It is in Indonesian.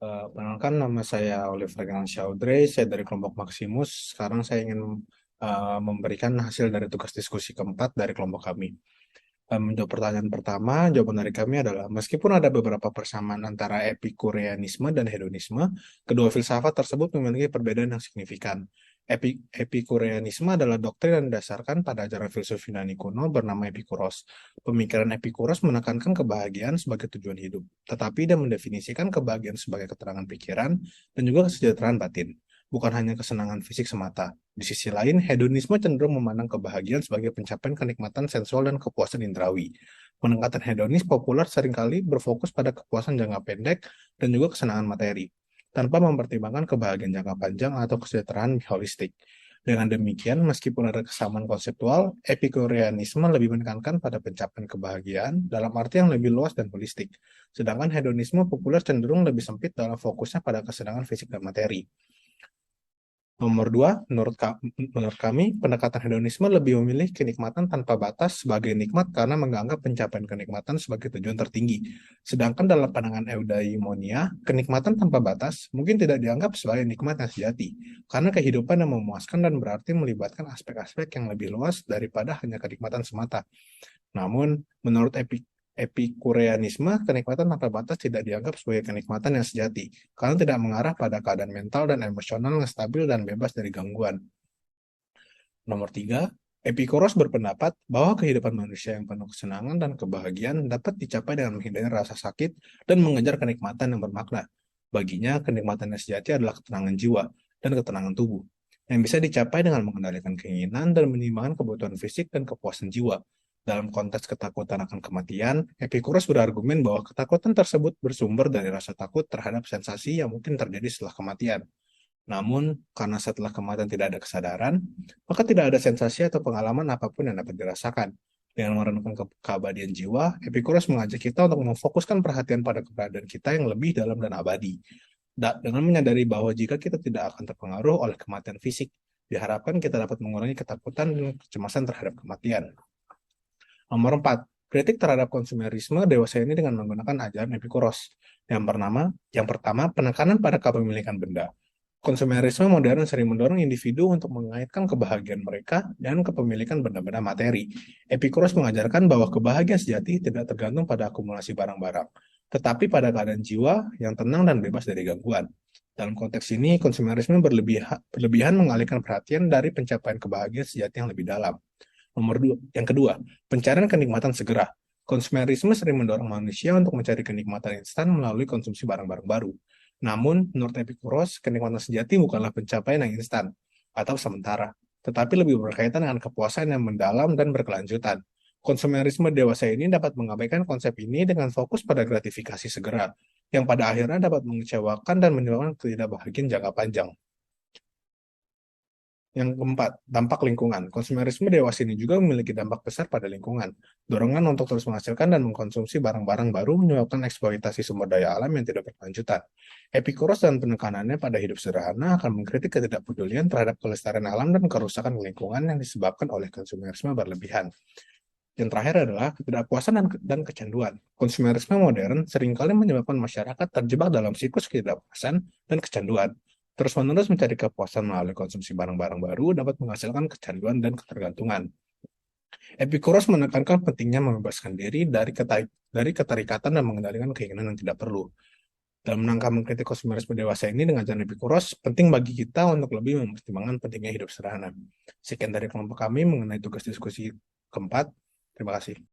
Perkenalkan, nama saya Oliver Chaudhry, saya dari kelompok Maximus. Sekarang saya ingin memberikan hasil dari tugas diskusi keempat dari kelompok kami. Untuk pertanyaan pertama, jawaban dari kami adalah, meskipun ada beberapa persamaan antara epikureanisme dan hedonisme, kedua filsafat tersebut memiliki perbedaan yang signifikan. Epikureanisme adalah doktrin yang didasarkan pada ajaran filsuf Yunani kuno bernama Epikuros. Pemikiran Epikuros menekankan kebahagiaan sebagai tujuan hidup, tetapi dia mendefinisikan kebahagiaan sebagai keterangan pikiran dan juga kesejahteraan batin, bukan hanya kesenangan fisik semata. Di sisi lain, hedonisme cenderung memandang kebahagiaan sebagai pencapaian kenikmatan sensual dan kepuasan indrawi. Pendekatan hedonis populer seringkali berfokus pada kepuasan jangka pendek dan juga kesenangan materi, tanpa mempertimbangkan kebahagiaan jangka panjang atau kesejahteraan holistik. Dengan demikian, meskipun ada kesamaan konseptual, epikureanisme lebih menekankan pada pencapaian kebahagiaan dalam arti yang lebih luas dan holistik, sedangkan hedonisme populer cenderung lebih sempit dalam fokusnya pada kesenangan fisik dan materi. Nomor dua, menurut kami, pendekatan hedonisme lebih memilih kenikmatan tanpa batas sebagai nikmat karena menganggap pencapaian kenikmatan sebagai tujuan tertinggi. Sedangkan dalam pandangan eudaimonia, kenikmatan tanpa batas mungkin tidak dianggap sebagai nikmat yang sejati, karena kehidupan yang memuaskan dan berarti melibatkan aspek-aspek yang lebih luas daripada hanya kenikmatan semata. Namun, menurut epikureanisme, kenikmatan tanpa batas tidak dianggap sebagai kenikmatan yang sejati, karena tidak mengarah pada keadaan mental dan emosional yang stabil dan bebas dari gangguan. Nomor tiga, Epikuros berpendapat bahwa kehidupan manusia yang penuh kesenangan dan kebahagiaan dapat dicapai dengan menghindari rasa sakit dan mengejar kenikmatan yang bermakna. Baginya, kenikmatan yang sejati adalah ketenangan jiwa dan ketenangan tubuh, yang bisa dicapai dengan mengendalikan keinginan dan menimbangkan kebutuhan fisik dan kepuasan jiwa. Dalam konteks ketakutan akan kematian, Epikuros berargumen bahwa ketakutan tersebut bersumber dari rasa takut terhadap sensasi yang mungkin terjadi setelah kematian. Namun, karena setelah kematian tidak ada kesadaran, maka tidak ada sensasi atau pengalaman apapun yang dapat dirasakan. Dengan merenungkan keabadian jiwa, Epikuros mengajak kita untuk memfokuskan perhatian pada keberadaan kita yang lebih dalam dan abadi. Dengan menyadari bahwa jika kita tidak akan terpengaruh oleh kematian fisik, diharapkan kita dapat mengurangi ketakutan dan kecemasan terhadap kematian. Nomor 4, kritik terhadap konsumerisme dewasa ini dengan menggunakan ajaran Epikuros. Yang pertama, penekanan pada kepemilikan benda. Konsumerisme modern sering mendorong individu untuk mengaitkan kebahagiaan mereka dan kepemilikan benda-benda materi. Epikuros mengajarkan bahwa kebahagiaan sejati tidak tergantung pada akumulasi barang-barang, tetapi pada keadaan jiwa yang tenang dan bebas dari gangguan. Dalam konteks ini, konsumerisme berlebihan mengalihkan perhatian dari pencapaian kebahagiaan sejati yang lebih dalam. Yang kedua, pencarian kenikmatan segera. Konsumerisme sering mendorong manusia untuk mencari kenikmatan instan melalui konsumsi barang-barang baru. Namun, menurut Epikuros, kenikmatan sejati bukanlah pencapaian yang instan atau sementara, tetapi lebih berkaitan dengan kepuasan yang mendalam dan berkelanjutan. Konsumerisme dewasa ini dapat mengabaikan konsep ini dengan fokus pada gratifikasi segera, yang pada akhirnya dapat mengecewakan dan menyebabkan ketidakbahagiaan jangka panjang. Yang keempat, dampak lingkungan. Konsumerisme dewasa ini juga memiliki dampak besar pada lingkungan. Dorongan untuk terus menghasilkan dan mengkonsumsi barang-barang baru menyebabkan eksploitasi sumber daya alam yang tidak berkelanjutan. Epikuros dan penekanannya pada hidup sederhana akan mengkritik ketidakpedulian terhadap kelestarian alam dan kerusakan lingkungan yang disebabkan oleh konsumerisme berlebihan. Yang terakhir adalah ketidakpuasan dan kecanduan. Konsumerisme modern seringkali menyebabkan masyarakat terjebak dalam siklus ketidakpuasan dan kecanduan. Terus-menerus mencari kepuasan melalui konsumsi barang-barang baru dapat menghasilkan kecanduan dan ketergantungan. Epikuros menekankan pentingnya membebaskan diri dari keterikatan dan mengendalikan keinginan yang tidak perlu. Dalam rangka mengkritik konsumerisme dewasa ini dengan ajaran Epikuros, penting bagi kita untuk lebih mempertimbangkan pentingnya hidup sederhana. Sekian dari kelompok kami mengenai tugas diskusi keempat. Terima kasih.